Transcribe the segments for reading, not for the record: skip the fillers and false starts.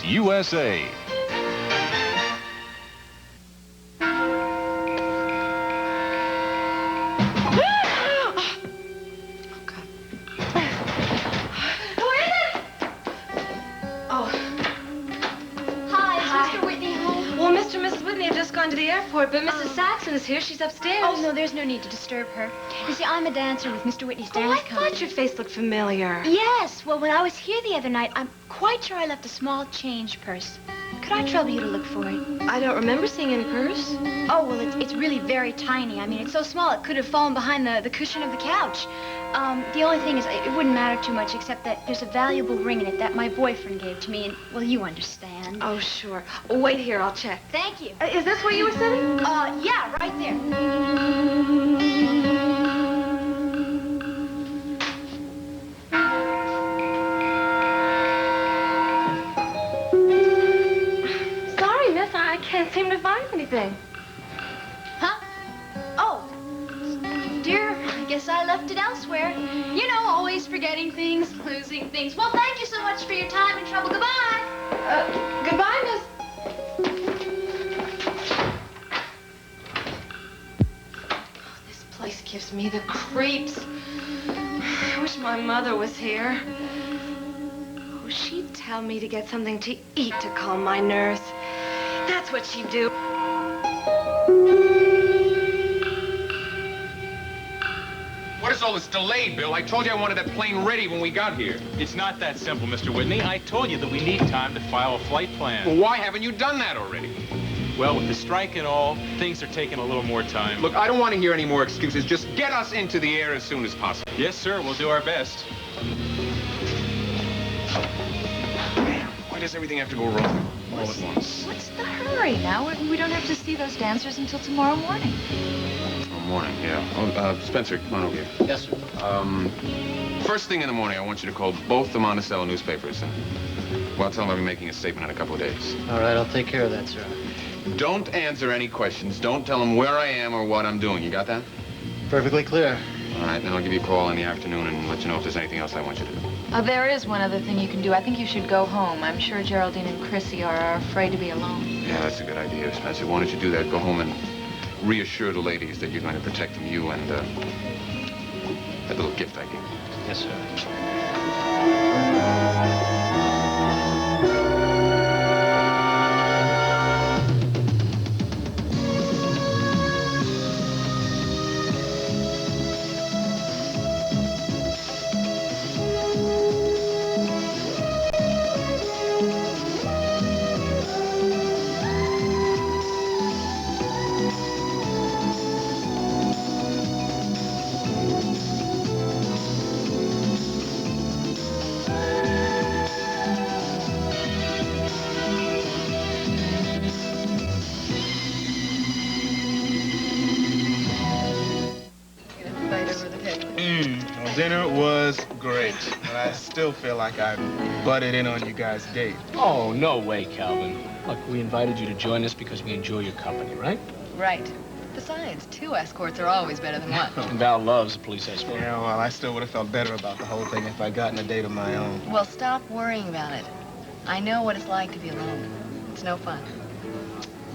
USA. To the airport, but Mrs. Saxon is here. She's upstairs. Oh, no, there's no need to disturb her. You see, I'm a dancer with Mr. Whitney's dance company. I thought your face looked familiar. Yes. Well, when I was here the other night, I'm quite sure I left a small change purse. Could I trouble you to look for it? I don't remember seeing any purse. Oh, well, it's really very tiny. I mean, it's so small it could have fallen behind the cushion of the couch. The only thing is, it wouldn't matter too much, except that there's a valuable ring in it that my boyfriend gave to me, and, well, you understand. Oh, sure. Wait here, I'll check. Thank you. Is this where you were sitting? Yeah, right there. Sorry, miss, I can't seem to find anything. Huh? Oh. Dear, I guess I left it elsewhere. You know, always forgetting things, losing things. Well, thank you so much for your time and trouble. Goodbye. Goodbye, miss. Oh, this place gives me the creeps. I wish my mother was here. Oh, she'd tell me to get something to eat to calm my nerves. That's what she'd do. What is all this delay, Bill? I told you I wanted that plane ready when we got here. It's not that simple, Mr. Whitney. I told you that we need time to file a flight plan. Well, why haven't you done that already? Well, with the strike and all, things are taking a little more time. Look, I don't want to hear any more excuses. Just get us into the air as soon as possible. Yes, sir. We'll do our best. Man, why does everything have to go wrong all at once? What's the hurry now? We don't have to see those dancers until tomorrow morning. Morning, yeah. Oh, Spencer, come on over here. Yes, sir. First thing in the morning, I want you to call both the Monticello newspapers. And, well, tell them I'll be making a statement in a couple of days. All right, I'll take care of that, sir. Don't answer any questions. Don't tell them where I am or what I'm doing. You got that? Perfectly clear. All right, then I'll give you a call in the afternoon and let you know if there's anything else I want you to do. There is one other thing you can do. I think you should go home. I'm sure Geraldine and Chrissy are afraid to be alone. Yeah, that's a good idea, Spencer. Why don't you do that? Go home and reassure the ladies that you're going to protect them, you and that little gift I gave you. Yes, sir. Dinner was great, but I still feel like I butted in on you guys' date. Oh, no way, Calvin. Look, we invited you to join us because we enjoy your company, right? Right. Besides, 2 escorts are always better than 1. And Val loves a police escort. Yeah, well, I still would have felt better about the whole thing if I'd gotten a date of my own. Well, stop worrying about it. I know what it's like to be alone. It's no fun.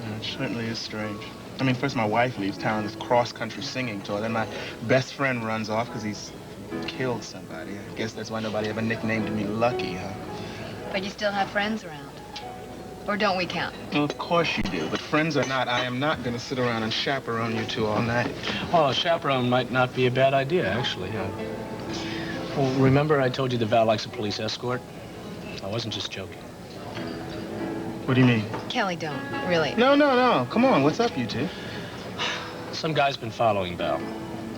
Yeah, it certainly is strange. I mean, first my wife leaves town on this cross-country singing tour. Then my best friend runs off because he's killed somebody. I guess that's why nobody ever nicknamed me Lucky, huh? But you still have friends around. Or don't we count? Well, of course you do, but friends or not, I am not going to sit around and chaperone you two all night. Oh, a chaperone might not be a bad idea, actually. Well, remember I told you that Val likes a police escort? I wasn't just joking. What do you mean? Kelly, don't. Really. No. Come on, what's up, you two? Some guy's been following Val.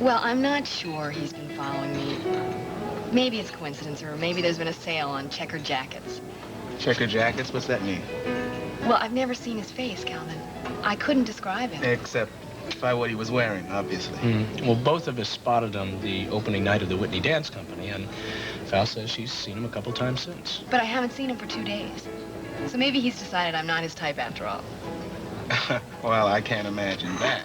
Well, I'm not sure he's been following me. Maybe it's coincidence, or maybe there's been a sale on checkered jackets. Checkered jackets? What's that mean? Well, I've never seen his face, Calvin. I couldn't describe him. Except by what he was wearing, obviously. Well, both of us spotted him the opening night of the Whitney Dance Company, and Val says she's seen him a couple times since. But I haven't seen him for 2 days. So maybe he's decided I'm not his type after all. Well, I can't imagine that.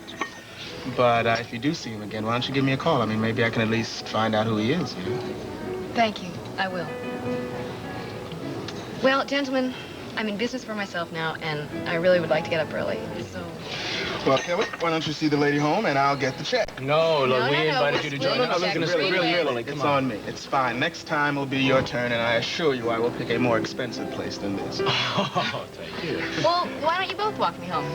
But if you do see him again, why don't you give me a call? I mean, maybe I can at least find out who he is, you know? Thank you. I will. Well, gentlemen, I'm in business for myself now, and I really would like to get up early, so... Well, Kelly, why don't you see the lady home, and I'll get the check. No, look, No, we no, invited we're you to splitting join the us. check. Really, It's on me. It's fine. Next time will be your turn, and I assure you I will pick a more expensive place than this. Oh, thank you. Well, why don't you both walk me home?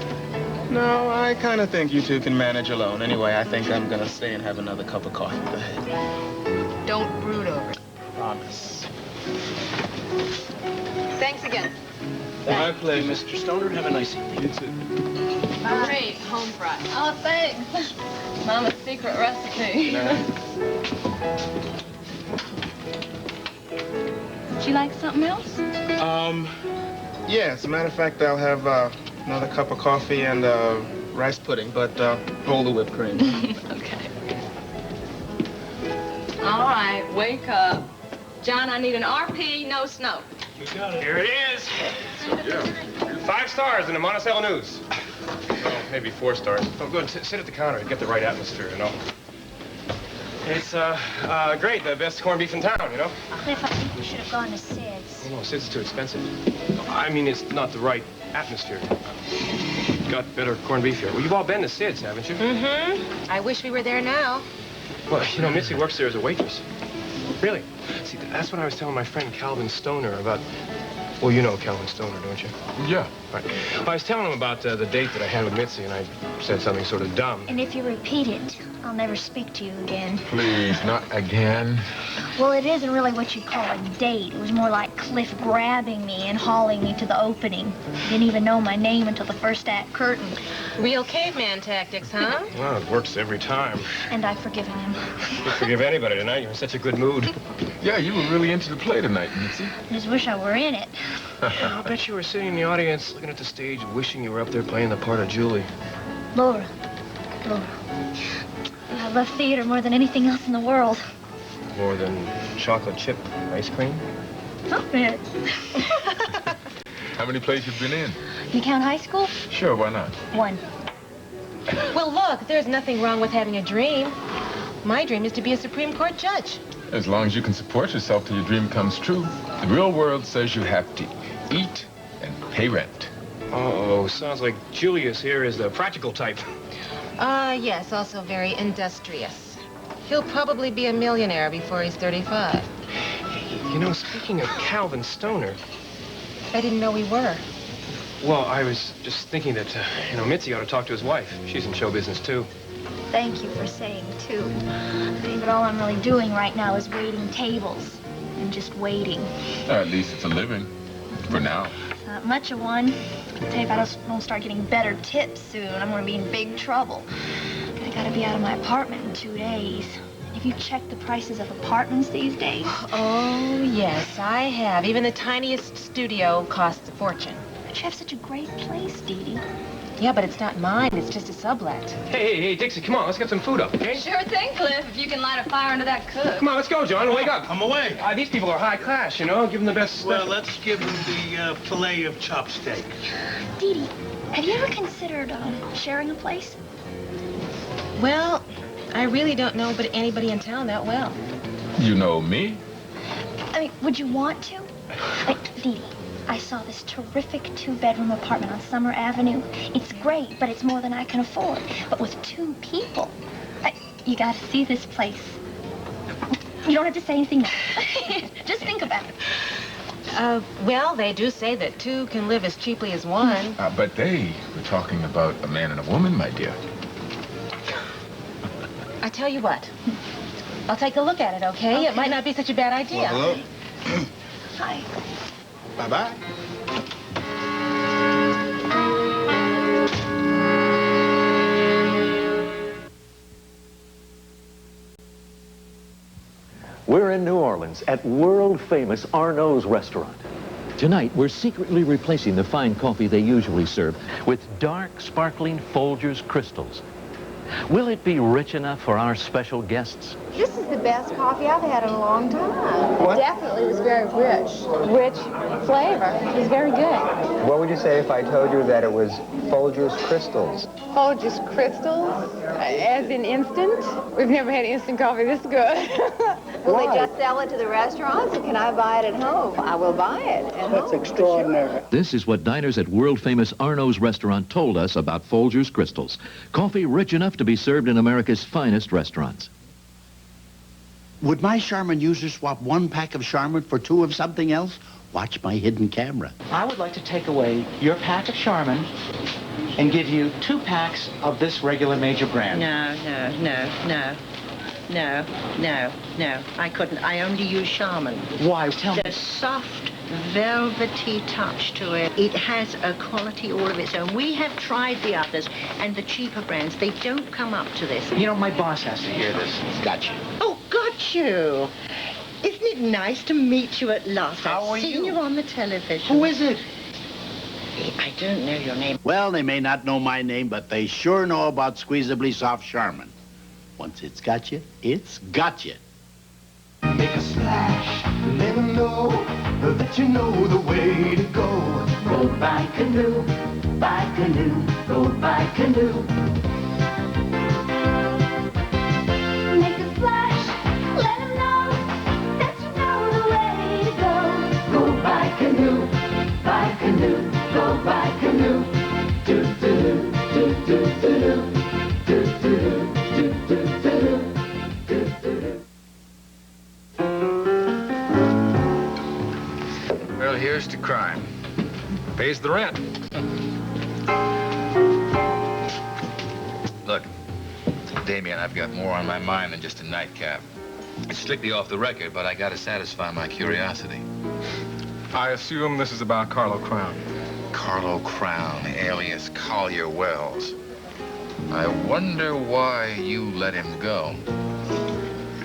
No, I kind of think you two can manage alone. Anyway, I think I'm gonna stay and have another cup of coffee. Go ahead. Don't brood over it. Promise. Thanks again. My pleasure. Mr. Stoner, have a nice evening. You too. Great home fry. Oh, thanks. Mama's secret recipe. Would you like something else? Yeah, as a matter of fact, I'll have another cup of coffee and rice pudding, but hold the whipped cream. Okay. All right, wake up. John, I need an RP, no snow. Here it is. Yeah. 5 stars in the Monticello News. Oh, maybe 4 stars. Oh, good. Sit at the counter and get the right atmosphere, you know. It's, great. The best corned beef in town, you know. Cliff, I think we should have gone to Sid's. Oh, no, Sid's too expensive. I mean, it's not the right atmosphere. Got better corned beef here. Well, you've all been to Sid's, haven't you? Mm-hmm. I wish we were there now. Well, you know, Mitzi works there as a waitress. Really? See, that's what I was telling my friend Calvin Stoner about... Well, you know Calvin Stoner, don't you? Yeah. Right. Well, I was telling him about the date that I had with Mitzi, and I said something sort of dumb. And if you repeat it, I'll never speak to you again. Please, not again. Well, it isn't really what you'd call a date. It was more like Cliff grabbing me and hauling me to the opening. He didn't even know my name until the first act curtain. Real caveman tactics, huh? Well, it works every time. And I've forgiven him. You forgive anybody tonight. You're in such a good mood. Yeah, you were really into the play tonight, Mitzi. I just wish I were in it. I'll bet you were sitting in the audience, looking at the stage, wishing you were up there playing the part of Julie. Laura. I love theater more than anything else in the world. More than chocolate chip ice cream? Stop it. How many plays you've been in? You count high school? Sure, why not? 1. Well, look, there's nothing wrong with having a dream. My dream is to be a Supreme Court judge. As long as you can support yourself till your dream comes true. The real world says you have to eat and pay rent. Oh, sounds like Julius here is the practical type. Yes, also very industrious. He'll probably be a millionaire before he's 35. You know, speaking of Calvin Stoner... I didn't know we were. Well, I was just thinking that, you know, Mitzi ought to talk to his wife. She's in show business, too. Thank you for saying, too. But all I'm really doing right now is waiting tables. And just waiting. At least it's a living. For now. Not much of one. I'll tell you, if I don't start getting better tips soon, I'm going to be in big trouble. I got to be out of my apartment in 2 days. Have you checked the prices of apartments these days? Oh, yes, I have. Even the tiniest studio costs a fortune. But you have such a great place, Dee Dee. Yeah, but it's not mine. It's just a sublet. Hey, Dixie, come on. Let's get some food up, okay? Sure thing, Cliff, if you can light a fire under that cook. Come on, let's go, John. Wake up. I'm away. These people are high class, you know. Give them the best Well, special. let's give him the fillet of chopsteak. Dee Dee, have you ever considered sharing a place? Well, I really don't know but anybody in town that well. You know me? I mean, would you want to? Dee Dee, I saw this terrific 2-bedroom apartment on Summer Avenue. It's great, but it's more than I can afford. But with 2 people, you gotta see this place. You don't have to say anything else. Just think about it. Well, they do say that 2 can live as cheaply as 1. But they were talking about a man and a woman, my dear. I tell you what. I'll take a look at it, okay? It might not be such a bad idea. Well, hello. Hi. Bye-bye. We're in New Orleans at world-famous Arnaud's restaurant. Tonight, we're secretly replacing the fine coffee they usually serve with dark, sparkling Folgers crystals. Will it be rich enough for our special guests? This is the best coffee I've had in a long time. What? It definitely was very rich. Rich flavor. It was very good. What would you say if I told you that it was Folgers Crystals? Folgers Crystals, as in instant. We've never had instant coffee this good. Will they just sell it to the restaurants, or can I buy it at home? I will buy it at home. That's extraordinary. This is what diners at world-famous Arno's restaurant told us about Folgers Crystals. Coffee rich enough to be served in America's finest restaurants. Would my Charmin user swap 1 pack of Charmin for 2 of something else? Watch my hidden camera. I would like to take away your pack of Charmin and give you 2 packs of this regular major brand. No. I couldn't. I only use Charmin. Why? Tell me. The soft, velvety touch to it. It has a quality all of its own. We have tried the others, and the cheaper brands, they don't come up to this. You know, my boss has to hear this. Gotcha. Oh, got you. Isn't it nice to meet you at last? How are I've seen you on the television. Who is it? I don't know your name. Well, they may not know my name, but they sure know about Squeezably Soft Charmin. Once it's got you, it's got you. Make a splash, let them know that you know the way to go. Go by canoe, go by canoe. Make a splash, let them know that you know the way to go. Go by canoe, go by canoe. Do do do do do do do do do do do do. Well, here's to crime. Pays the rent. Look, Damien, I've got more on my mind than just a nightcap. It's strictly off the record, but I gotta satisfy my curiosity. I assume this is about Carlo Crown. Carlo Crown, alias Collier Wells. I wonder why you let him go.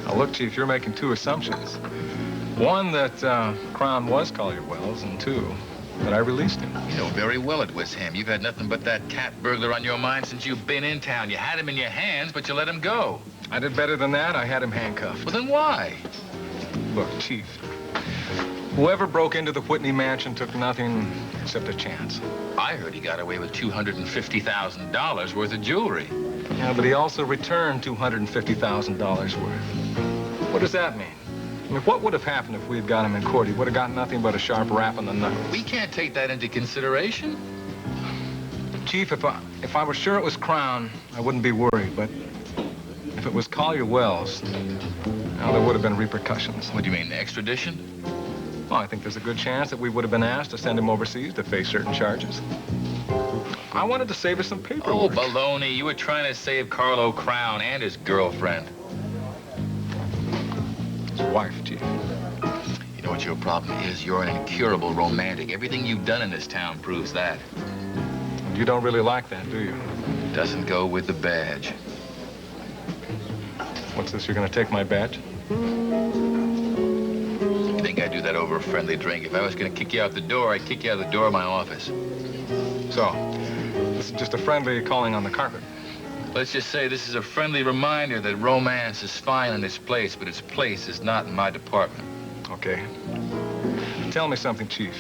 Now, look, Chief, you're making 2 assumptions. One, that Crown was Collier Wells, and 2, that I released him. You know very well it was him. You've had nothing but that cat burglar on your mind since you've been in town. You had him in your hands, but you let him go. I did better than that. I had him handcuffed. Well, then why? Look, Chief, whoever broke into the Whitney mansion took nothing except a chance. I heard he got away with $250,000 worth of jewelry. Yeah, but he also returned $250,000 worth. What does that mean? I mean, what would have happened if we had got him in court? He would have got nothing but a sharp rap on the nose. We can't take that into consideration. Chief, if I were sure it was Crown, I wouldn't be worried, but if it was Collier Wells, now there would have been repercussions. What do you mean, extradition? Well, I think there's a good chance that we would have been asked to send him overseas to face certain charges. I wanted to save us some paperwork. Oh, baloney. You were trying to save Carlo Crown and his girlfriend. His wife, Chief. You know what your problem is? You're an incurable romantic. Everything you've done in this town proves that. You don't really like that, do you? Doesn't go with the badge. What's this, you're gonna take my badge? You think I'd do that over a friendly drink? If I was gonna kick you out the door, I'd kick you out the door of my office. So, this is just a friendly calling on the carpet. Let's just say this is a friendly reminder that romance is fine in its place, but its place is not in my department. Okay. Tell me something, Chief.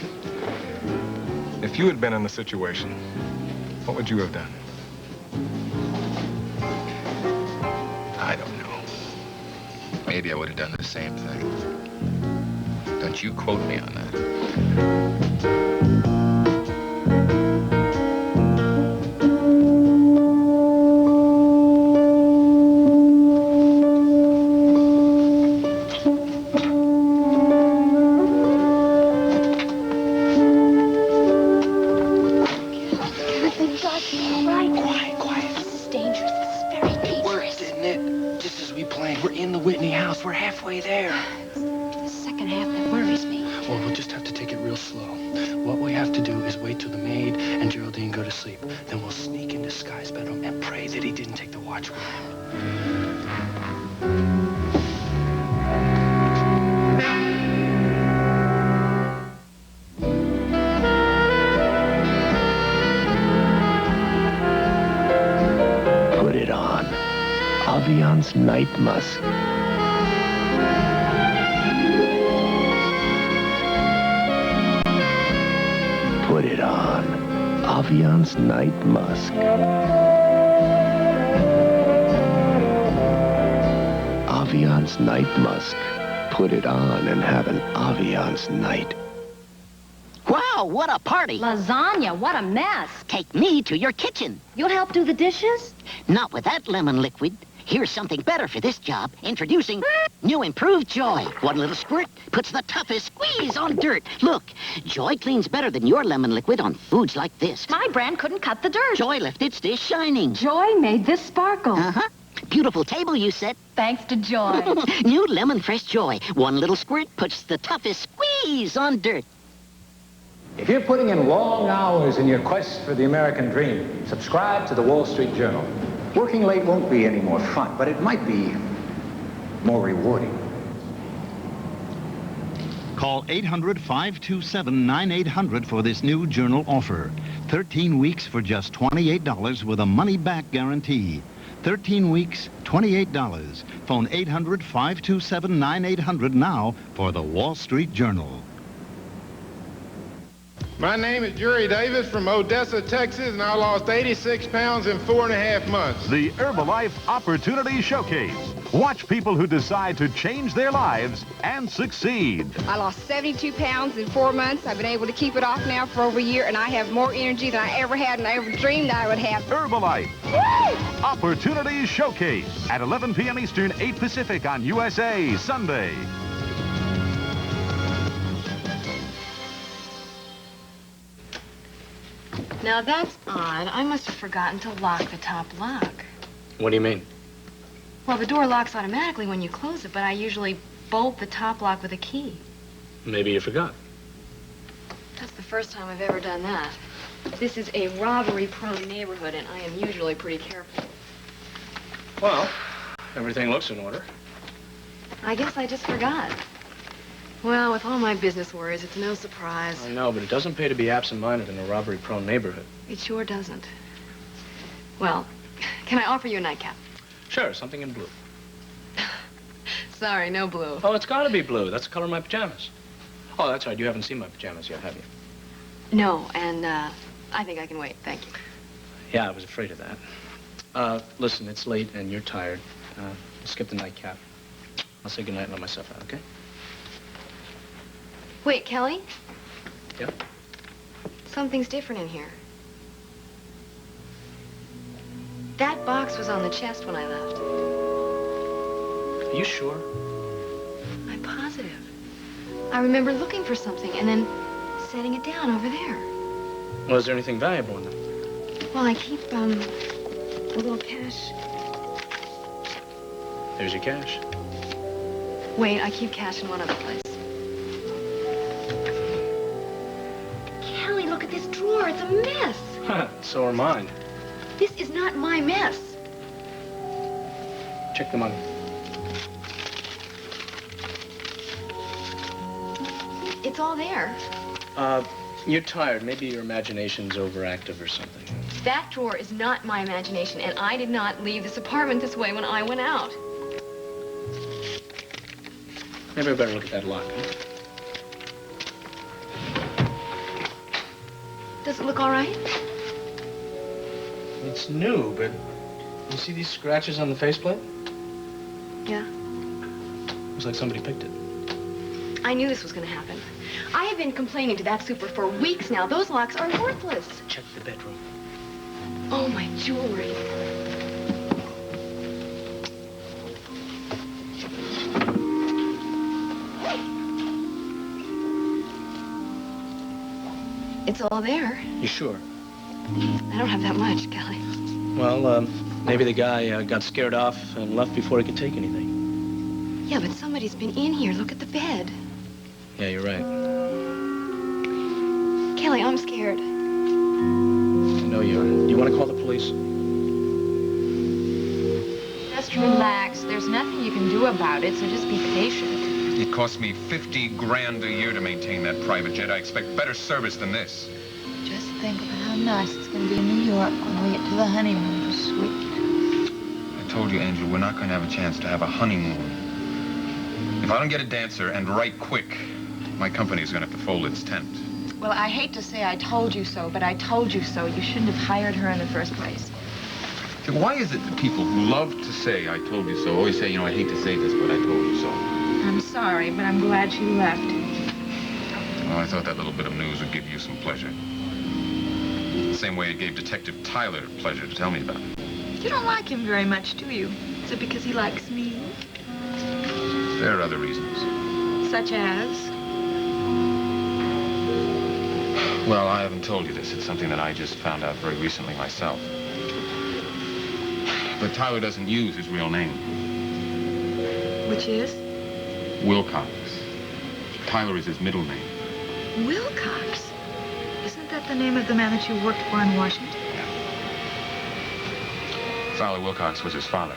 If you had been in the situation, what would you have done? I don't know. Maybe I would have done the same thing. Don't you quote me on that. We're halfway there. The second half that worries me. Well, we'll just have to take it real slow. What we have to do is wait till the maid and Geraldine go to sleep. Then we'll sneak into Sky's bedroom and pray that he didn't take the watch with him. Put it on. Aviance Night Musk. Put it on. Aviance Night Musk. Aviance Night Musk. put it on and have an ambiance night. Wow, what a party. Lasagna, what a mess. Take me to your kitchen. You'll help do the dishes? Not with that lemon liquid. Here's something better for this job. Introducing new improved Joy. One little squirt puts the toughest squeeze on dirt. Look, Joy cleans better than your lemon liquid on foods like this. My brand couldn't cut the dirt. Joy left its dish shining. Joy made this sparkle. Uh-huh. Beautiful table you set. Thanks to Joy. New lemon fresh Joy. One little squirt puts the toughest squeeze on dirt. If you're putting in long hours in your quest for the American dream, subscribe to the Wall Street Journal. Working late won't be any more fun, but it might be more rewarding. Call 800-527-9800 for this new Journal offer. 13 weeks for just $28 with a money-back guarantee. 13 weeks, $28. Phone 800-527-9800 now for the Wall Street Journal. My name is Jerry Davis from Odessa, Texas, and I lost 86 pounds in 4.5 months. The Herbalife Opportunity Showcase. Watch people who decide to change their lives and succeed. I lost 72 pounds in 4 months. I've been able to keep it off now for over a year, and I have more energy than I ever had and I ever dreamed I would have. Herbalife. Woo! Opportunity Showcase at 11 p.m. Eastern, 8 Pacific on USA Sunday. Now that's odd. I must have forgotten to lock the top lock. What do you mean? Well, the door locks automatically when you close it, but I usually bolt the top lock with a key. Maybe you forgot. That's the first time I've ever done that. This is a robbery-prone neighborhood, and I am usually pretty careful. Well, everything looks in order. I guess I just forgot. Well, with all my business worries, it's no surprise. I know, but it doesn't pay to be absent-minded in a robbery-prone neighborhood. It sure doesn't. Well, can I offer you a nightcap? Sure, something in blue. Sorry, no blue. Oh, it's got to be blue. That's the color of my pajamas. Oh, that's right. You haven't seen my pajamas yet, have you? No, and I think I can wait. Thank you. Yeah, I was afraid of that. Listen, it's late and you're tired. Skip the nightcap. I'll say goodnight and let myself out, okay? Wait, Kelly? Yeah? Something's different in here. That box was on the chest when I left. Are you sure? I'm positive. I remember looking for something and then setting it down over there. Well, is there anything valuable in them? Well, I keep, a little cash. There's your cash. Wait, I keep cash in one other place. Kelly, look at this drawer. It's a mess. So are mine. This is not my mess. Check the money. It's all there. You're tired. Maybe your imagination's overactive or something. That drawer is not my imagination, and I did not leave this apartment this way when I went out. Maybe I better look at that lock, huh? Does it look all right? It's new, but you see these scratches on the faceplate? Yeah. Looks like somebody picked it. I knew this was going to happen. I have been complaining to that super for weeks now. Those locks are worthless. Check the bedroom. Oh, my jewelry. It's all there. You sure? I don't have that much, Kelly. Well, maybe the guy got scared off and left before he could take anything. Yeah, but somebody's been in here. Look at the bed. Yeah, you're right. Kelly, I'm scared. I know you are. Do you want to call the police? Just relax. There's nothing you can do about it, so just be patient. It costs me $50 grand a year to maintain that private jet. I expect better service than this. Just think of how nice it's going to be in New York when we get to the honeymoon this week. I told you, Angel, we're not going to have a chance to have a honeymoon. If I don't get a dancer, and right quick, my company's going to have to fold its tent. Well, I hate to say I told you so, but I told you so. You shouldn't have hired her in the first place. See, why is it that people who love to say, I told you so, always say, you know, I hate to say this, but I told you so? I'm sorry. sorry, but I'm glad she left. Well, I thought that little bit of news would give you some pleasure. The same way it gave Detective Tyler pleasure to tell me about it. You don't like him very much, do you? Is it because he likes me? There are other reasons. Such as? Well, I haven't told you this. It's something that I just found out very recently myself. But Tyler doesn't use his real name. Which is? Wilcox. Tyler is his middle name. Wilcox? Isn't that the name of the man that you worked for in Washington? Fowler Wilcox was his father.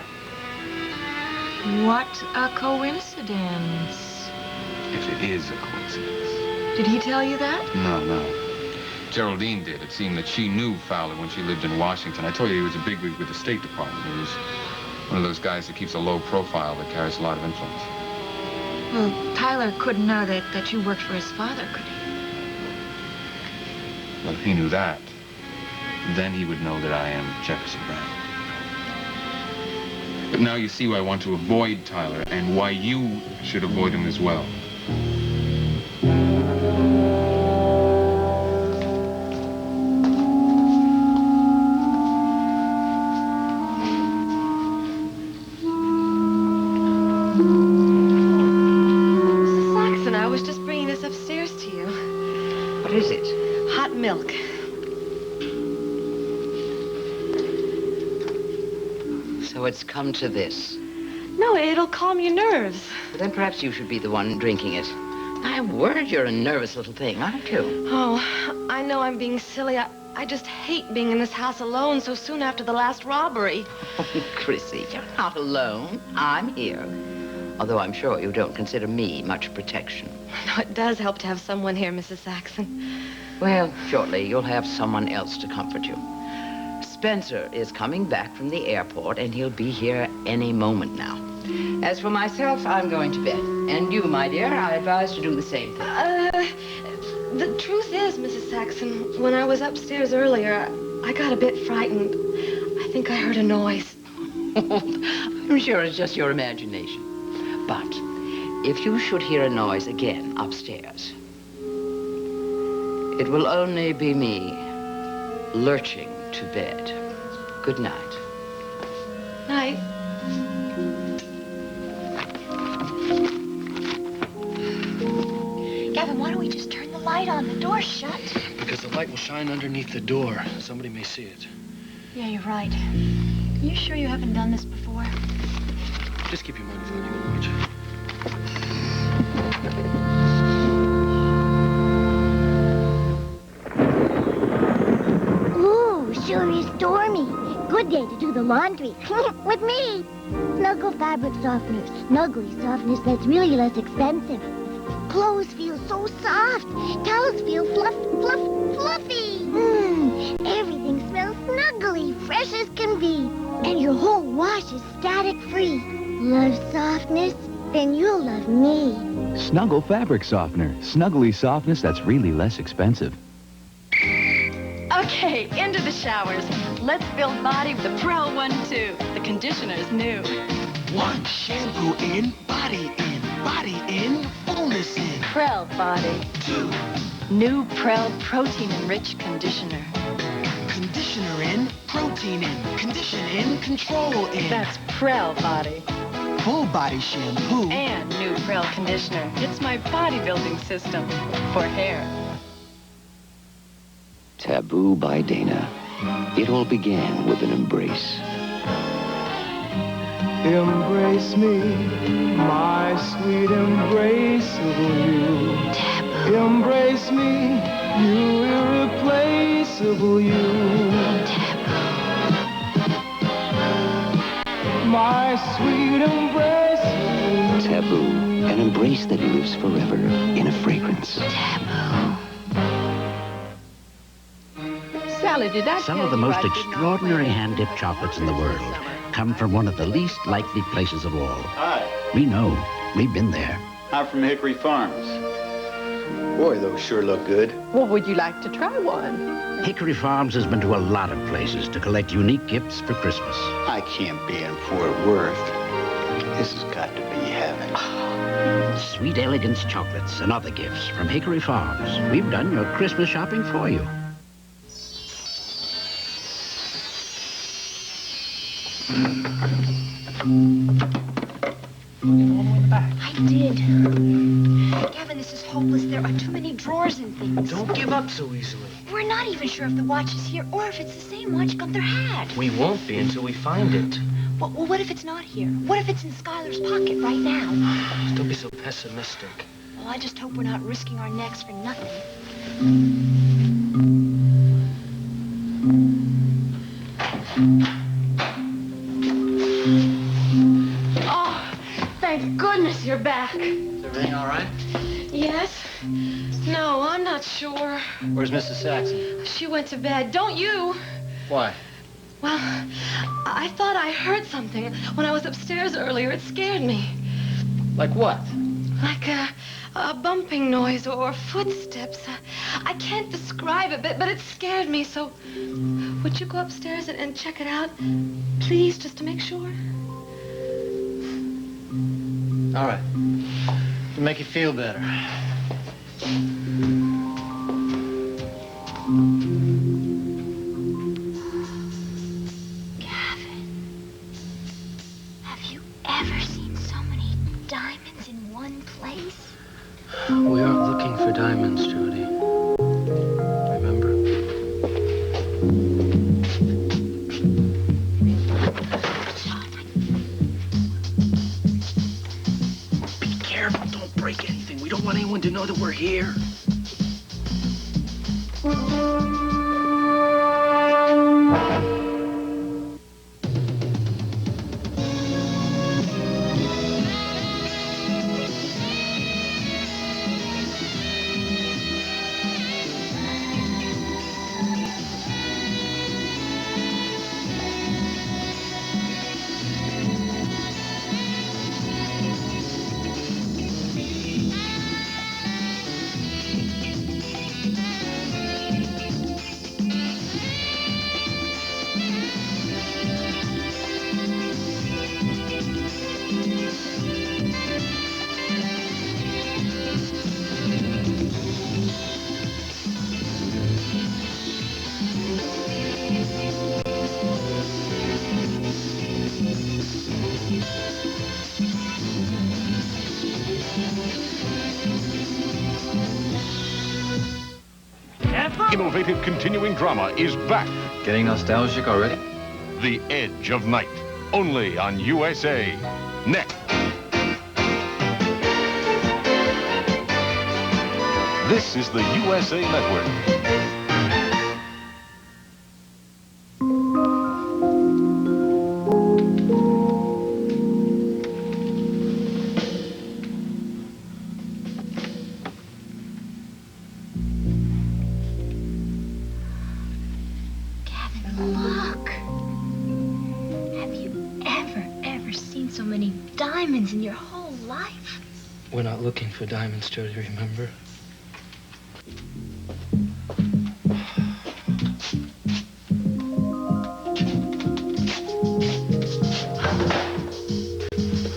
What a coincidence. If it is a coincidence. Did he tell you that? No. Geraldine did. It seemed that she knew Fowler when she lived in Washington. I told you he was a bigwig with the State Department. He was one of those guys that keeps a low profile but carries a lot of influence. Well, Tyler couldn't know that you worked for his father, could he? Well, if he knew that, then he would know that I am Jefferson Brown. But now you see why I want to avoid Tyler and why you should avoid him as well. Milk. So it's come to this. No, it'll calm your nerves. Well, then perhaps you should be the one drinking it. My word, you're a nervous little thing, aren't you? Oh, I know I'm being silly. I just hate being in this house alone so soon after the last robbery. Oh, Chrissy, you're not alone. I'm here. Although I'm sure you don't consider me much protection. No, it does help to have someone here, Mrs. Saxon. Well, shortly you'll have someone else to comfort you. Spencer is coming back from the airport, and he'll be here any moment now. As for myself, I'm going to bed. And you, my dear, I advise to do the same thing. The truth is, Mrs. Saxon, when I was upstairs earlier, I got a bit frightened. I think I heard a noise. I'm sure it's just your imagination. But if you should hear a noise again upstairs, it will only be me lurching to bed. Good night. Night. Gavin, why don't we just turn the light on? The door's shut. Because the light will shine underneath the door. Somebody may see it. Yeah, you're right. You sure you haven't done this before? Just keep your mind on your watch. Sure is stormy. Good day to do the laundry. With me. Snuggle fabric softener. Snuggly softness that's really less expensive. Clothes feel so soft. Towels feel fluffy. Everything smells snuggly, fresh as can be. And your whole wash is static-free. Love softness? Then you'll love me. Snuggle fabric softener. Snuggly softness that's really less expensive. Okay, into the showers. Let's build body with the Prel 1-2. The conditioner's new. 1, shampoo in, body in, fullness in. Prel body. 2, New Prel protein-enriched conditioner. conditioner in, protein in, condition in, control in. That's Prel body. Full body shampoo. And new Prel conditioner. It's my bodybuilding system for hair. Taboo by Dana. It all began with an embrace. Embrace me, my sweet embraceable you. Taboo. Embrace me, you irreplaceable you. Taboo. My sweet embrace. Taboo. An embrace that lives forever in a fragrance. Taboo. Sally, did I Some of the most extraordinary hand-dipped chocolates in the world come from one of the least likely places of all. Hi. We know. We've been there. I'm from Hickory Farms. Boy, those sure look good. Well, would you like to try one? Hickory Farms has been to a lot of places to collect unique gifts for Christmas. I can't be in Fort Worth. This has got to be heaven. Sweet Elegance chocolates and other gifts from Hickory Farms. We've done your Christmas shopping for you. I did. Gavin, this is hopeless. There are too many drawers and things. Don't give up so easily. We're not even sure if the watch is here or if it's the same watch Gunther had. We won't be until we find it. Well, what if it's not here? What if it's in Skylar's pocket right now? Don't be so pessimistic. Well, I just hope we're not risking our necks for nothing. Oh, thank goodness you're back. Is everything all right? Yes? No, I'm not sure. Where's Mrs. Saxon? She went to bed. Don't you? Why? Well, I thought I heard something when I was upstairs earlier. It scared me. Like what? Like a bumping noise or footsteps. I can't describe it, but it scared me. So would you go upstairs and check it out? Please, just to make sure. All right. To make you feel better. Ever seen so many diamonds in one place? We aren't looking for diamonds, Judy. Remember? Be careful, don't break anything. We don't want anyone to know that we're here. Innovative continuing drama is back. Getting nostalgic already? The Edge of Night. Only on USA. Next. This is the USA Network. Look. Have you ever seen so many diamonds in your whole life? We're not looking for diamonds, Jody, remember?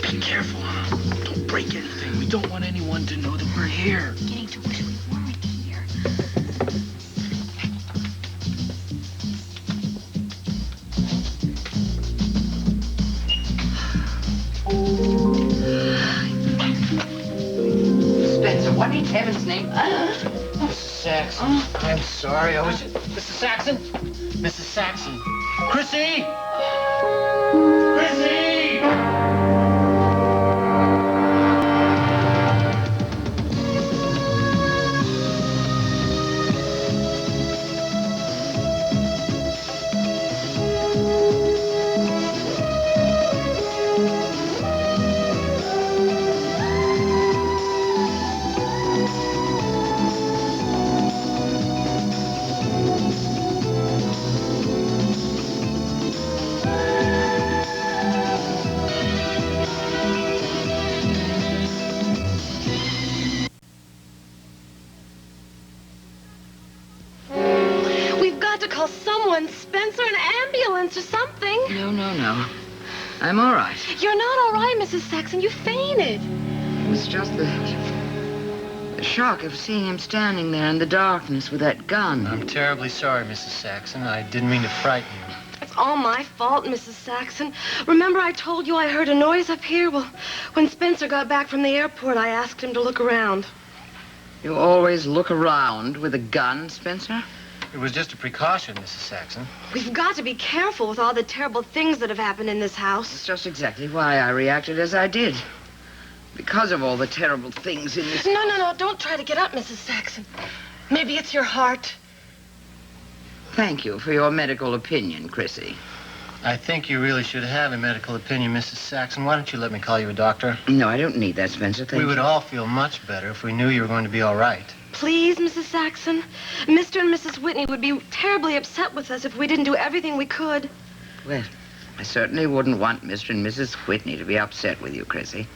Be careful, huh? Don't break anything. We don't want anyone to know that we're here. I'm getting to wish we weren't here. Spencer, what in heaven's name? Mrs. Saxon, I'm sorry. I was just... Mrs. Saxon? Mrs. Saxon. Chrissy! Chrissy! Call someone, Spencer, an ambulance or something. No. I'm all right. You're not all right, Mrs. Saxon. You fainted. was just the shock of seeing him standing there in the darkness with that gun. I'm terribly sorry, Mrs. Saxon. I didn't mean to frighten you. It's all my fault, Mrs. Saxon. Remember I told you I heard a noise up here? Well, when Spencer got back from the airport, I asked him to look around. You always look around with a gun, Spencer? It was just a precaution, Mrs. Saxon. We've got to be careful with all the terrible things that have happened in this house. That's just exactly why I reacted as I did. Because of all the terrible things in this... No. Don't try to get up, Mrs. Saxon. Maybe it's your heart. Thank you for your medical opinion, Chrissy. I think you really should have a medical opinion, Mrs. Saxon. Why don't you let me call you a doctor? No, I don't need that, Spencer. Thank you. We would all feel much better if we knew you were going to be all right. Please, Mrs. Saxon. Mr. and Mrs. Whitney would be terribly upset with us if we didn't do everything we could. Well, I certainly wouldn't want Mr. and Mrs. Whitney to be upset with you, Chrissy.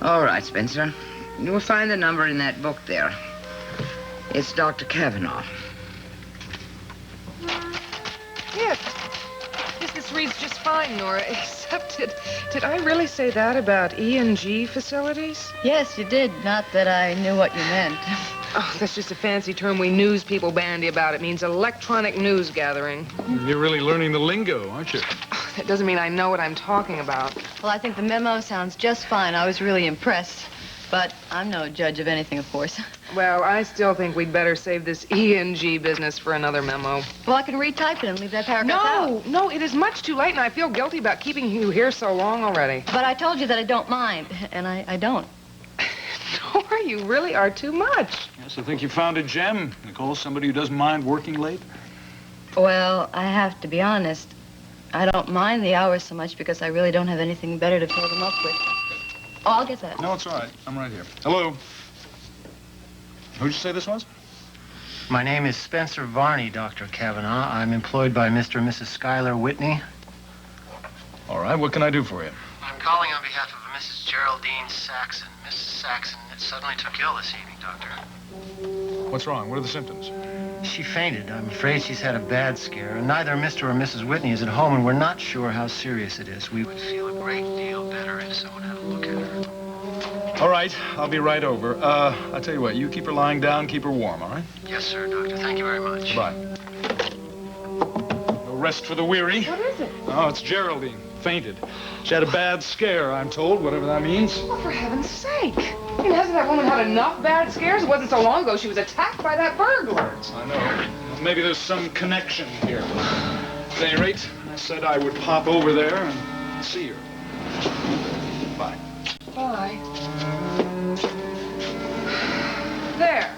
All right, Spencer. You'll find the number in that book there. It's Dr. Kavanaugh. Yes, this reads just fine, Nora, except did I really say that about E&G facilities? Yes, you did. Not that I knew what you meant. Oh, that's just a fancy term we news people bandy about. It means electronic news gathering. You're really learning the lingo, aren't you? Oh, that doesn't mean I know what I'm talking about. Well, I think the memo sounds just fine. I was really impressed. But I'm no judge of anything, of course. Well, I still think we'd better save this E&G business for another memo. Well, I can retype it and leave that paragraph out. No, it is much too late, and I feel guilty about keeping you here so long already. But I told you that I don't mind, and I don't. Nora, you really are too much. Yes, I think you found a gem, Nicole. Somebody who doesn't mind working late. Well, I have to be honest. I don't mind the hours so much because I really don't have anything better to fill them up with. Oh, I'll get that. No, it's all right. I'm right here. Hello. Who'd you say this was? My name is Spencer Varney, Dr. Kavanaugh. I'm employed by Mr. and Mrs. Schuyler Whitney. All right, what can I do for you? I'm calling on behalf of Mrs. Geraldine Saxon. Mrs. Saxon suddenly took ill this evening, Doctor. What's wrong? What are the symptoms? She fainted. I'm afraid she's had a bad scare, and neither Mr. or Mrs. Whitney is at home, and we're not sure how serious it is. We would feel a great deal better if someone had a look at her. All right, I'll be right over. I'll tell you what, you keep her lying down, keep her warm, all right? Yes, sir, Doctor. Thank you very much. Bye. No rest for the weary. What is it? Oh, it's Geraldine. Fainted. She had a bad scare, I'm told, whatever that means. Oh, for heaven's sake. I mean, hasn't that woman had enough bad scares? It wasn't so long ago she was attacked by that burglar. I know. Well, maybe there's some connection here. At any rate, I said I would pop over there and see her. Bye. Bye. There.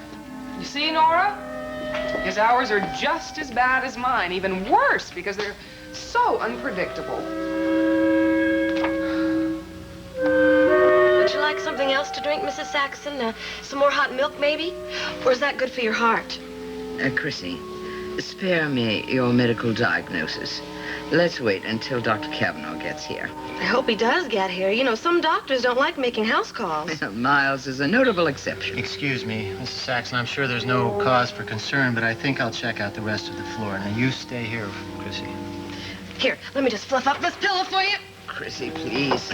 You see, Nora? His hours are just as bad as mine, even worse, because they're so unpredictable. Would you like something else to drink, Mrs. Saxon? Some more hot milk, maybe? Or is that good for your heart? Chrissy, spare me your medical diagnosis. Let's wait until Dr. Kavanaugh gets here. I hope he does get here. You know, some doctors don't like making house calls. Miles is a notable exception. Excuse me, Mrs. Saxon. I'm sure there's no cause for concern, but I think I'll check out the rest of the floor. Now, you stay here, Chrissy. Here, let me just fluff up this pillow for you. Chrissy, please.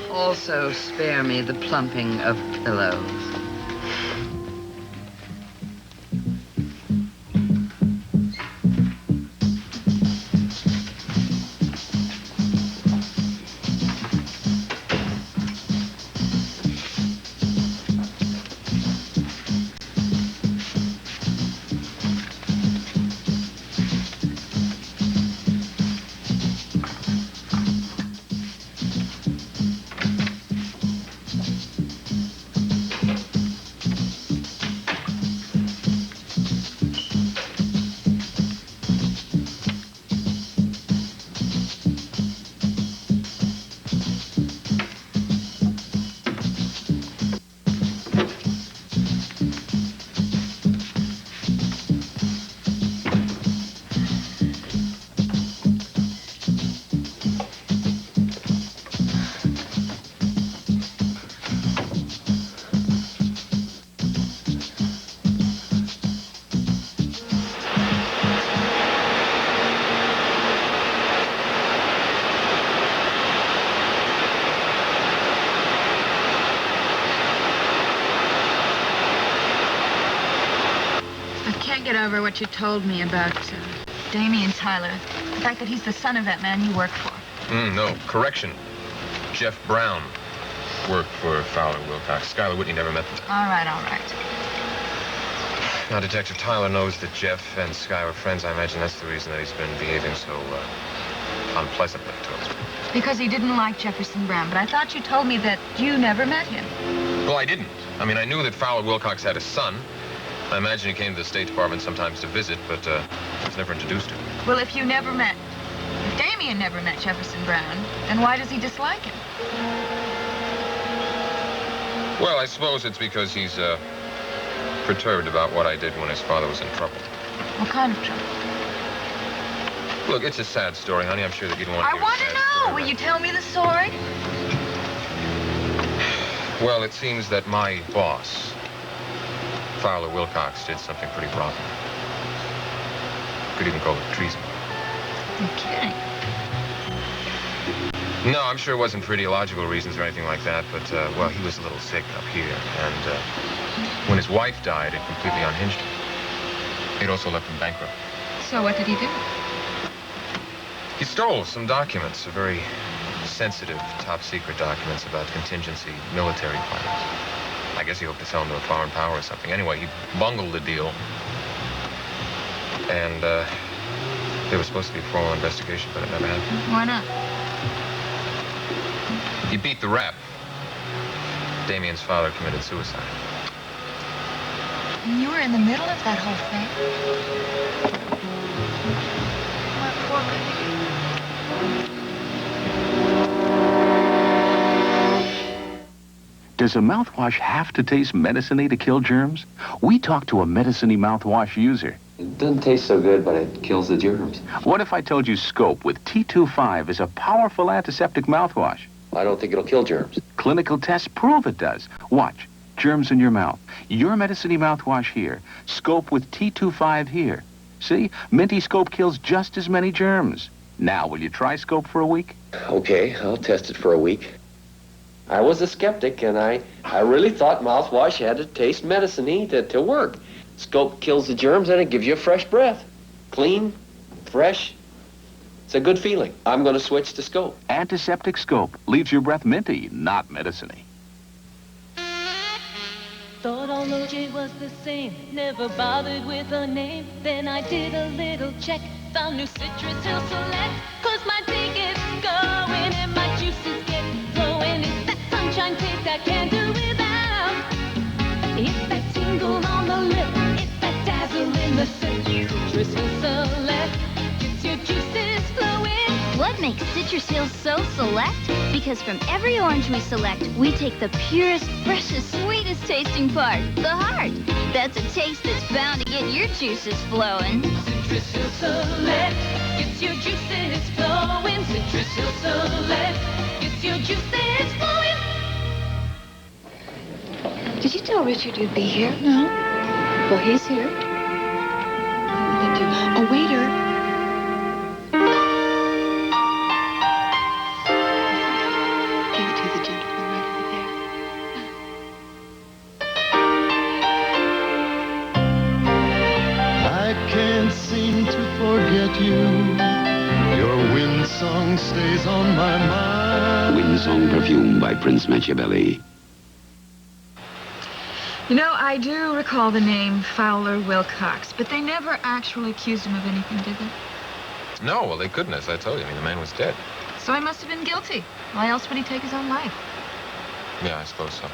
Also, spare me the plumping of pillows. over what you told me about Damien Tyler. The fact that he's the son of that man you work for. No, correction. Jeff Brown worked for Fowler Wilcox. Skylar Whitney never met them. All right, all right. Now, Detective Tyler knows that Jeff and Sky are friends. I imagine that's the reason that he's been behaving so unpleasantly towards me. Because he didn't like Jefferson Brown, but I thought you told me that you never met him. Well, I didn't. I mean, I knew that Fowler Wilcox had a son. I imagine he came to the State Department sometimes to visit, but I was never introduced to him. Well, if Damien never met Jefferson Brown, then why does he dislike him? Well, I suppose it's because he's perturbed about what I did when his father was in trouble. What kind of trouble? Look, it's a sad story, honey. I'm sure that you'd want to hear I want to know. Will you tell me the story? Well, it seems that my boss, Fowler Wilcox, did something pretty rotten. Could even call it treason. You're kidding. No, I'm sure it wasn't for ideological reasons or anything like that, but, well, he was a little sick up here, and when his wife died, it completely unhinged him. It also left him bankrupt. So what did he do? He stole some documents, very sensitive, top-secret documents about contingency military plans. I guess he hoped to sell them to a foreign power or something. Anyway, he bungled the deal, and there was supposed to be a formal investigation, but it never happened. Why not? He beat the rap. Damien's father committed suicide. You were in the middle of that whole thing? My poor baby. Does a mouthwash have to taste medicine-y to kill germs? We talked to a medicine-y mouthwash user. It doesn't taste so good, but it kills the germs. What if I told you Scope with T25 is a powerful antiseptic mouthwash? I don't think it'll kill germs. Clinical tests prove it does. Watch. Germs in your mouth. Your medicine-y mouthwash here. Scope with T25 here. See? Minty Scope kills just as many germs. Now, will you try Scope for a week? Okay, I'll test it for a week. I was a skeptic, and I really thought mouthwash had to taste medicine-y to work. Scope kills the germs, and it gives you a fresh breath. Clean, fresh. It's a good feeling. I'm going to switch to Scope. Antiseptic Scope leaves your breath minty, not medicine-y. Thought all OJ was the same, never bothered with a name. Then I did a little check, found new Citrus Hill Select. 'Cause my day gets going and my juices get flowing. It's that sunshine taste I can't do without. It's that tingle on the lip, it's that dazzle in the sip. Citrus Hill Select gets your juices flowing. What makes Citrus Hill so select? Because from every orange we select, we take the purest, freshest, sweetest tasting part, the heart. That's a taste that's bound to get your juices flowing. Citrus Hill Select gets your juices flowing. Citrus Hill Select gets your juices flowing. Did you tell Richard you'd be here? No. Well, he's here. What are we going to do? Oh, waiter. Give it to the gentleman right over there. I can't seem to forget you. Your wind song stays on my mind. Windsong Perfume by Prince Machiavelli. You know, I do recall the name Fowler Wilcox, but they never actually accused him of anything, did they? No, well, they couldn't, as I told you. I mean, the man was dead. So he must have been guilty. Why else would he take his own life? Yeah, I suppose so.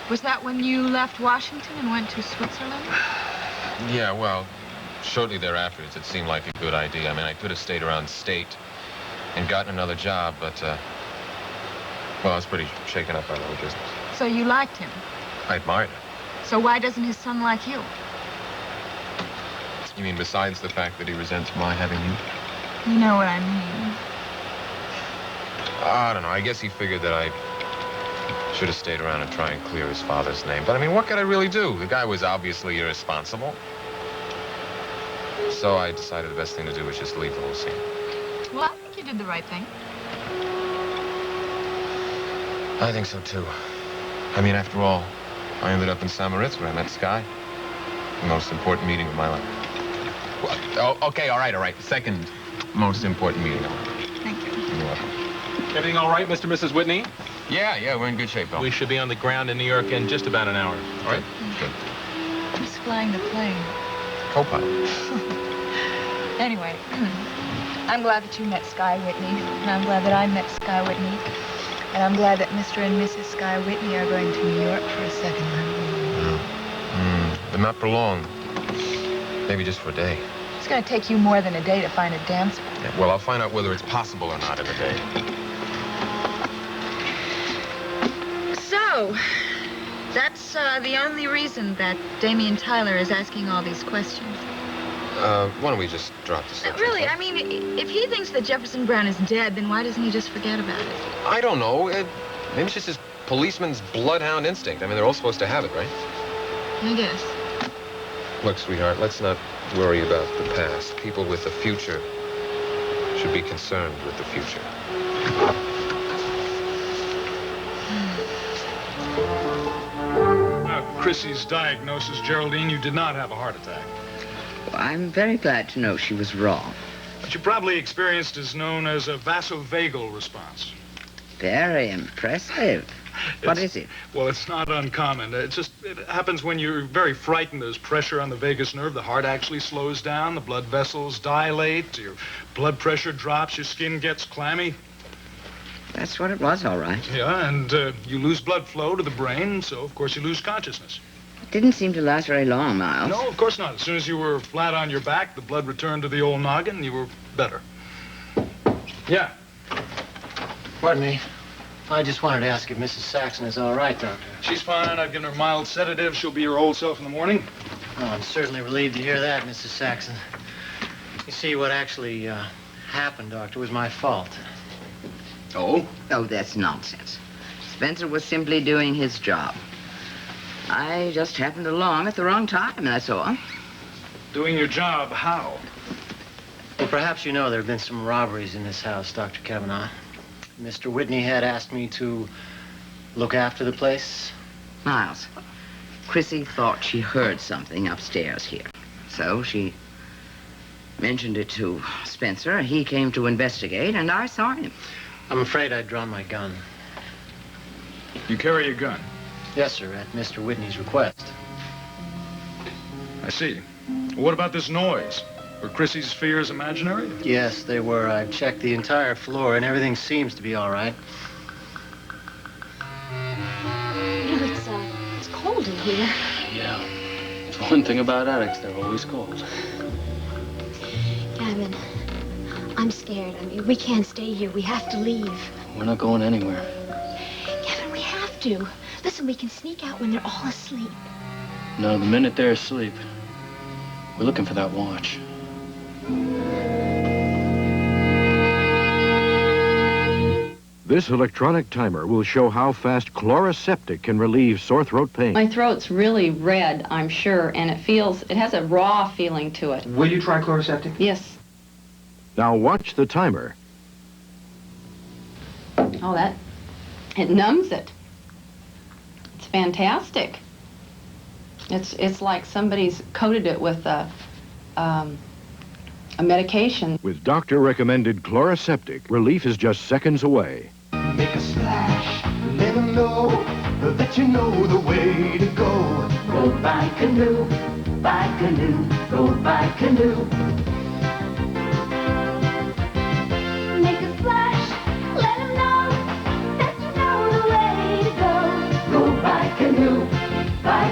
Was that when you left Washington and went to Switzerland? Yeah, well, shortly thereafter, it seemed like a good idea. I mean, I could have stayed around state and gotten another job, but, well, I was pretty shaken up by the whole business. So you liked him. I admired him. So why doesn't his son like you? You mean besides the fact that he resents my having you? You know what I mean. I don't know. I guess he figured that I should have stayed around and try and clear his father's name. But, I mean, what could I really do? The guy was obviously irresponsible. So I decided the best thing to do was just leave the whole scene. Well, I think you did the right thing. I think so, too. I mean, after all, I ended up in St. Moritz where I met Sky. The most important meeting of my life. Well, oh, okay, all right. Second most important meeting of my life. Thank you. You're welcome. Everything all right, Mr. and Mrs. Whitney? Yeah, we're in good shape, Bill. We should be on the ground in New York in just about an hour. All right? Good. Who's flying the plane? Co-pilot. Anyway, I'm glad that you met Sky Whitney, and I'm glad that I met Sky Whitney, and I'm glad that Mr. and Mrs. Sky Whitney are going to New York for a second honeymoon. But not for long. Maybe just for a day. It's going to take you more than a day to find a dancer. Yeah, well, I'll find out whether it's possible or not in a day. So, that's the only reason that Damien Tyler is asking all these questions. Why don't we just drop the subject? Really, I mean, if he thinks that Jefferson Brown is dead, then why doesn't he just forget about it? I don't know. Maybe it's just his policeman's bloodhound instinct. I mean, they're all supposed to have it, right? I guess. Look, sweetheart, let's not worry about the past. People with the future should be concerned with the future. Chrissy's diagnosis, Geraldine, you did not have a heart attack. Well, I'm very glad to know she was wrong. What you probably experienced is known as a vasovagal response. Very impressive. What is it? Well, it's not uncommon. It happens when you're very frightened. There's pressure on the vagus nerve. The heart actually slows down. The blood vessels dilate. Your blood pressure drops. Your skin gets clammy. That's what it was, all right. Yeah, and you lose blood flow to the brain, so of course you lose consciousness. It didn't seem to last very long, Miles. No, of course not. As soon as you were flat on your back, the blood returned to the old noggin, and you were better. Yeah. Pardon me. I just wanted to ask if Mrs. Saxon is all right, Doctor. She's fine. I've given her mild sedative. She'll be her old self in the morning. Oh, I'm certainly relieved to hear that, Mrs. Saxon. You see, what actually happened, Doctor, was my fault. Oh? Oh, that's nonsense. Spencer was simply doing his job. I just happened along at the wrong time, that's all. Doing your job, how? Well, perhaps you know there have been some robberies in this house, Dr. Kavanaugh. Mr. Whitney had asked me to look after the place. Miles, Chrissy thought she heard something upstairs here. So she mentioned it to Spencer. He came to investigate, and I saw him. I'm afraid I'd drawn my gun. You carry a gun? Yes, sir, at Mr. Whitney's request. I see. What about this noise? Were Chrissy's fears imaginary? Yes, they were. I've checked the entire floor, and everything seems to be all right. You know, it's cold in here. Yeah. It's one thing about attics, they're always cold. Gavin, I'm scared. I mean, we can't stay here. We have to leave. We're not going anywhere. Gavin, we have to. Listen, we can sneak out when they're all asleep. No, the minute they're asleep, we're looking for that watch. This electronic timer will show how fast Chloraseptic can relieve sore throat pain. My throat's really red, I'm sure, and it has a raw feeling to it. Will you try Chloraseptic? Yes. Now watch the timer. Oh, it numbs it. It's fantastic. It's like somebody's coated it with a medication. With doctor-recommended Chloraseptic, relief is just seconds away. Make a splash, let them know that you know the way to go. Go by canoe, go by canoe. Make a splash, let them know that you know the way to go. Go by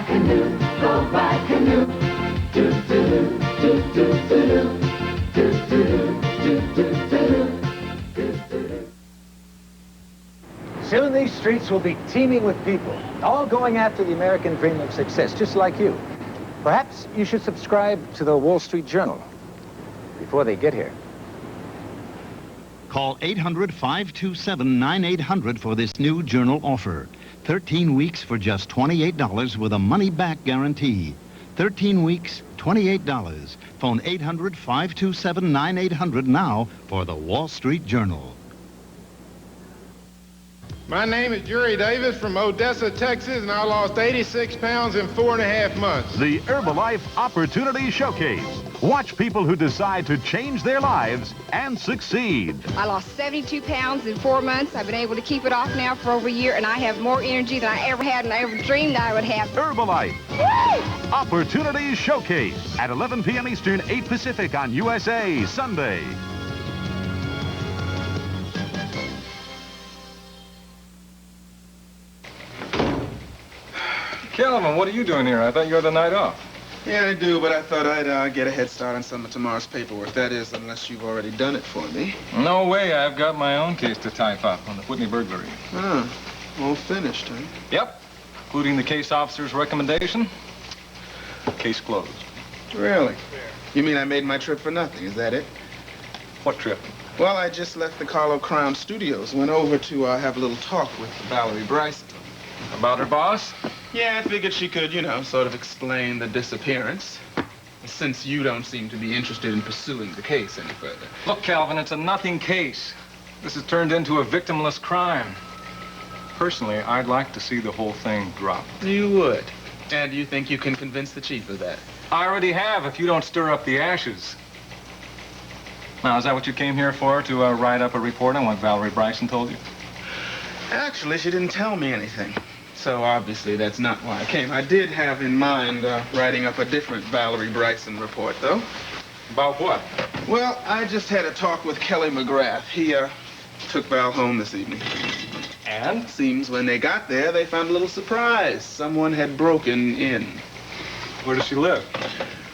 canoe, go by canoe. Do do do do do do do do do do do. Soon these streets will be teeming with people, all going after the American dream of success, just like you. Perhaps you should subscribe to the Wall Street Journal before they get here. Call 800-527-9800 for this new Journal offer. 13 weeks for just $28 with a money-back guarantee. 13 weeks, $28. Phone 800-527-9800 now for the Wall Street Journal. My name is Jerry Davis from Odessa, Texas, and I lost 86 pounds in 4.5 months. The Herbalife Opportunity Showcase. Watch people who decide to change their lives and succeed. I lost 72 pounds in 4 months. I've been able to keep it off now for over a year, and I have more energy than I ever had and I ever dreamed I would have. Herbalife. Woo! Opportunity Showcase at 11 p.m. Eastern, 8 Pacific on USA Sunday. Calvin, what are you doing here? I thought you had the night off. Yeah, I do, but I thought I'd get a head start on some of tomorrow's paperwork. That is, unless you've already done it for me. No way. I've got my own case to type up on the Whitney burglary. Ah, all finished, huh? Yep, including the case officer's recommendation. Case closed. Really? You mean I made my trip for nothing, is that it? What trip? Well, I just left the Carlo Crown Studios. Went over to have a little talk with Valerie Bryson. About her boss? Yeah, I figured she could, you know, sort of explain the disappearance. Since you don't seem to be interested in pursuing the case any further. Look, Calvin, it's a nothing case. This has turned into a victimless crime. Personally, I'd like to see the whole thing drop. You would? And you think you can convince the chief of that? I already have, if you don't stir up the ashes. Now, is that what you came here for, to write up a report on what Valerie Bryson told you? Actually, she didn't tell me anything. So obviously that's not why I came. I did have in mind writing up a different Valerie Bryson report, though. About what? Well, I just had a talk with Kelly McGrath. He took Val home this evening. And? Seems when they got there, they found a little surprise. Someone had broken in. Where does she live?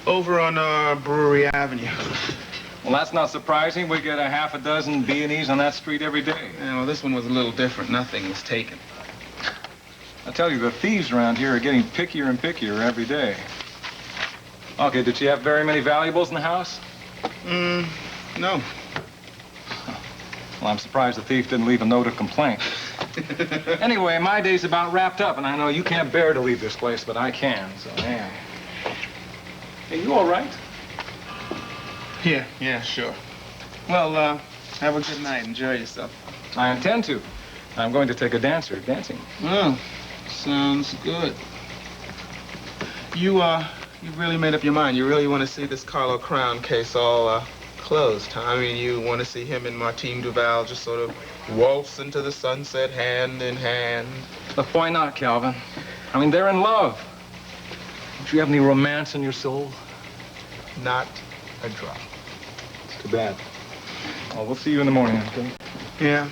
Over on Brewery Avenue. Well, that's not surprising. We get a half a dozen B&Es on that street every day. Yeah, well, this one was a little different. Nothing was taken. I tell you, the thieves around here are getting pickier and pickier every day. Okay, did she have very many valuables in the house? No. Well, I'm surprised the thief didn't leave a note of complaint. Anyway, my day's about wrapped up, and I know you can't bear to leave this place, but I can, so yeah. Hey, you all right? Yeah, sure. Well, have a good night. Enjoy yourself. I intend to. I'm going to take a dancer dancing. Oh, sounds good. You really made up your mind. You really want to see this Carlo Crown case all closed, huh? I mean, you want to see him and Martine Duval just sort of waltz into the sunset hand in hand. But why not, Calvin? I mean, they're in love. Don't you have any romance in your soul? Not a drop. It's too bad. Well, we'll see you in the morning, okay? Yeah.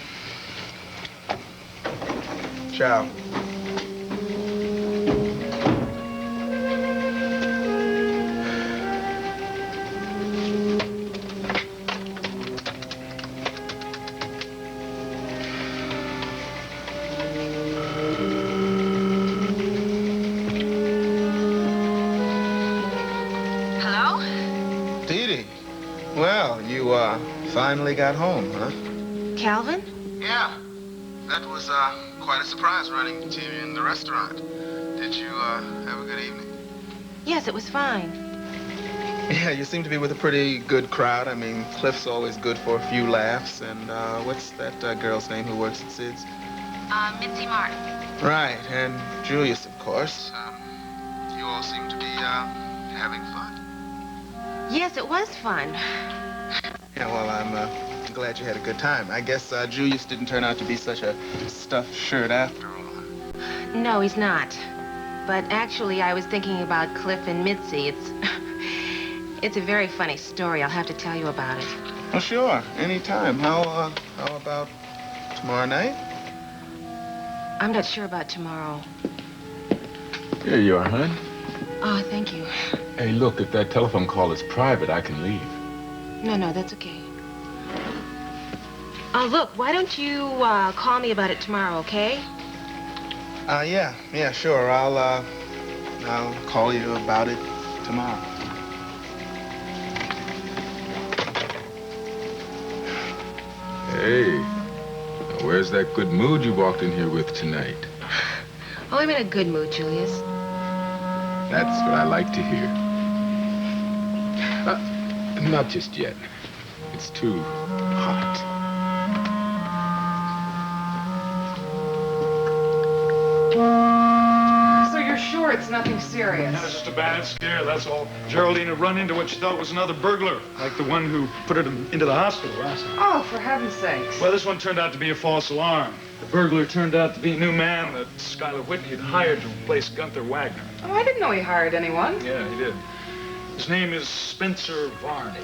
Ciao. Hello? Dee Dee. Well, you finally got home, huh? Calvin? Yeah. That was quite a surprise running into you in the restaurant. Did you have a good evening? Yes, it was fine. Yeah, you seem to be with a pretty good crowd. I mean, Cliff's always good for a few laughs. And what's that girl's name who works at Sid's? Mitzi Martin. Right, and Julius, of course. You all seem to be having fun. Yes, it was fun. Yeah, well, I'm glad you had a good time. I guess Julius didn't turn out to be such a stuffed shirt after all. No, he's not. But actually, I was thinking about Cliff and Mitzi. It's a very funny story. I'll have to tell you about it. Oh, sure. Anytime. How about tomorrow night? I'm not sure about tomorrow. Here you are, hon. Oh, thank you. Hey, look, if that telephone call is private, I can leave. No, that's okay. Look, why don't you call me about it tomorrow, okay? Yeah, sure. I'll call you about it tomorrow. Hey, now where's that good mood you walked in here with tonight? Oh, I'm in a good mood, Julius. That's what I like to hear. Not just yet. It's too hot. it's nothing serious. It was just a bad scare, that's all. Geraldine had run into what she thought was another burglar, like the one who put her into the hospital last night. Oh, for heaven's sakes. Well, this one turned out to be a false alarm. The burglar turned out to be a new man that Skylar Whitney had hired to replace Gunther Wagner. Oh, I didn't know he hired anyone. Yeah, he did. His name is Spencer Varney.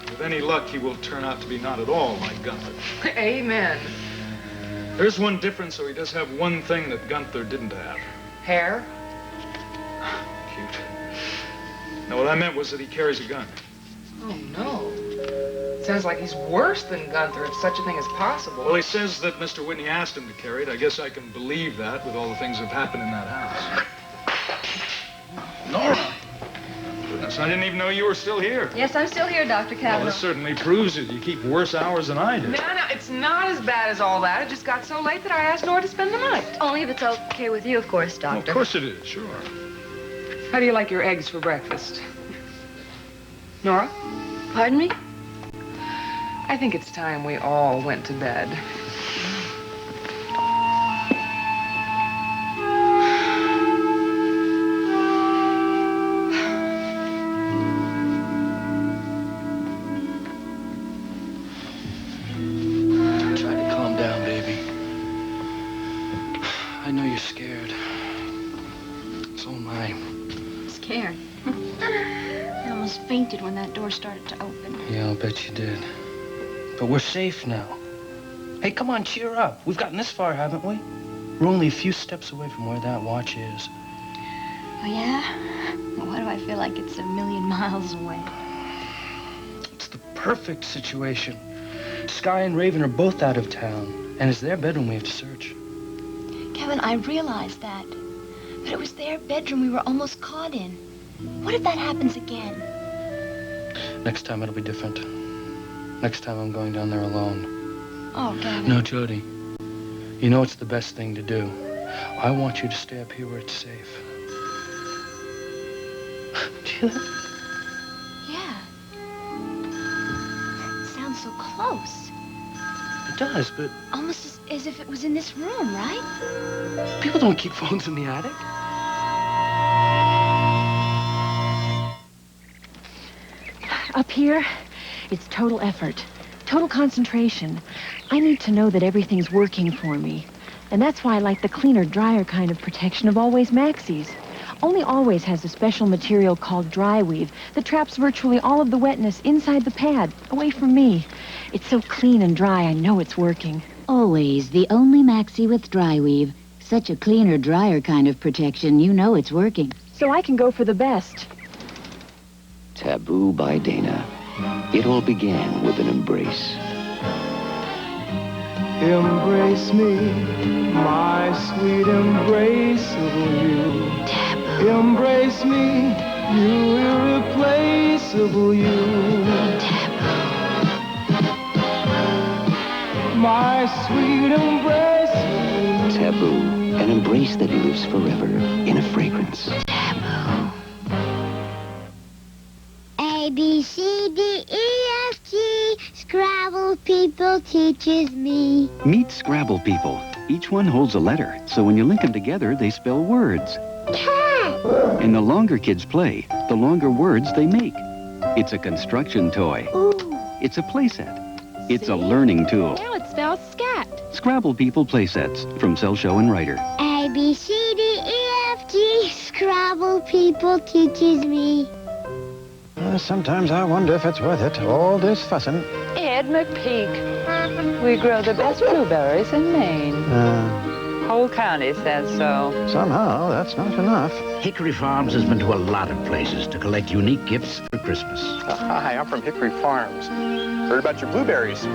With any luck, he will turn out to be not at all like Gunther. Amen. There's one difference, though. He does have one thing that Gunther didn't have. Hair? Cute. No, what I meant was that he carries a gun. Oh, no. Sounds like he's worse than Gunther, if such a thing is possible. Well, he says that Mr. Whitney asked him to carry it. I guess I can believe that with all the things that have happened in that house. Nora! Goodness, I didn't even know you were still here. Yes, I'm still here, Dr. Well, Cavanaugh. this certainly proves it. You keep worse hours than I do. No, it's not as bad as all that. It just got so late that I asked Nora to spend the night. Only if it's okay with you, of course, Doctor. Well, of course it is, sure. How do you like your eggs for breakfast? Nora? Pardon me? I think it's time we all went to bed. Try to calm down, baby. I know you're scared. So am I. Scared. I almost fainted when that door started to open. Yeah, I'll bet you did. But we're safe now. Hey, come on, cheer up. We've gotten this far, haven't we? We're only a few steps away from where that watch is. Oh, yeah? Why do I feel like it's a million miles away? It's the perfect situation. Sky and Raven are both out of town, and it's their bedroom we have to search. Kevin, I realized that. But it was their bedroom we were almost caught in. What if that happens again? Next time it'll be different. Next time I'm going down there alone. Oh, Kevin. No, Jody. You know it's the best thing to do. I want you to stay up here where it's safe. Do you hear that? Yeah. It sounds so close. It does, but Almost as if it was in this room, right? people don't keep phones in the attic. Up here, it's total effort, total concentration. I need to know that everything's working for me. And that's why I like the cleaner, drier kind of protection of Always Maxis. Only Always has a special material called dry weave that traps virtually all of the wetness inside the pad, away from me. It's so clean and dry, I know it's working. Always the only maxi with dry weave. Such a cleaner, drier kind of protection, you know it's working. So I can go for the best. Taboo by Dana. It all began with an embrace. Embrace me, my sweet embraceable you. Taboo. Embrace me, you irreplaceable you. Taboo. My sweet embraceable you. Taboo. An embrace that lives forever in a fragrance. A, B, C, D, E, F, G. Scrabble people teaches me. Meet Scrabble people. Each one holds a letter, so when you link them together, they spell words. Cat. And the longer kids play, the longer words they make. It's a construction toy. Ooh. It's a playset. It's a learning tool. Now it spells scat. Scrabble People playsets from Cell Show and Writer. A, B, C, D, E, F, G. Scrabble people teaches me. Sometimes I wonder if it's worth it, all this fussing. Ed McPeak. We grow the best blueberries in Maine. Whole county says so. Somehow, that's not enough. Hickory Farms has been to a lot of places to collect unique gifts for Christmas. Hi, I'm from Hickory Farms. Heard about your blueberries.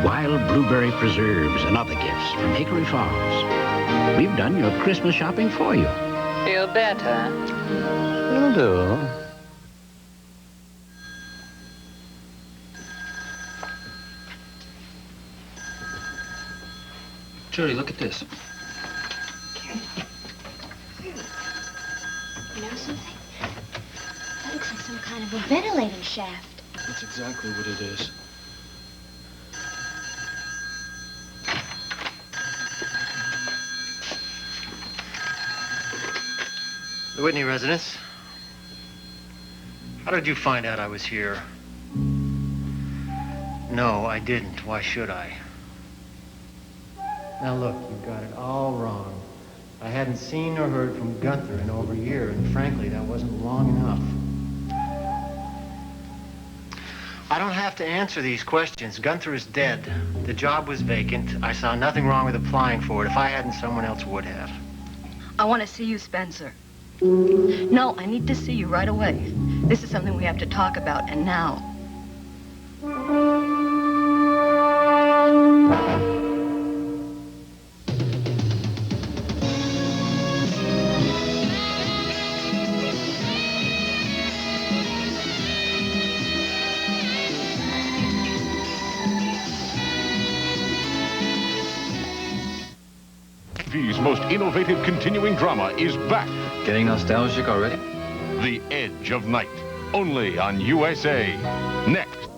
Wild blueberry preserves and other gifts from Hickory Farms. We've done your Christmas shopping for you. Feel better? Will do. Jody, look at this. You know something? That looks like some kind of a ventilating shaft. That's exactly what it is. The Whitney residence. How did you find out I was here? No, I didn't. Why should I? Now look, you've got it all wrong. I hadn't seen or heard from Gunther in over a year, and frankly, that wasn't long enough. I don't have to answer these questions. Gunther is dead. The job was vacant. I saw nothing wrong with applying for it. If I hadn't, someone else would have. I want to see you, Spencer. No, I need to see you right away. This is something we have to talk about, and now. TV's most innovative continuing drama is back. Getting nostalgic already? The Edge of Night, only on USA. Next.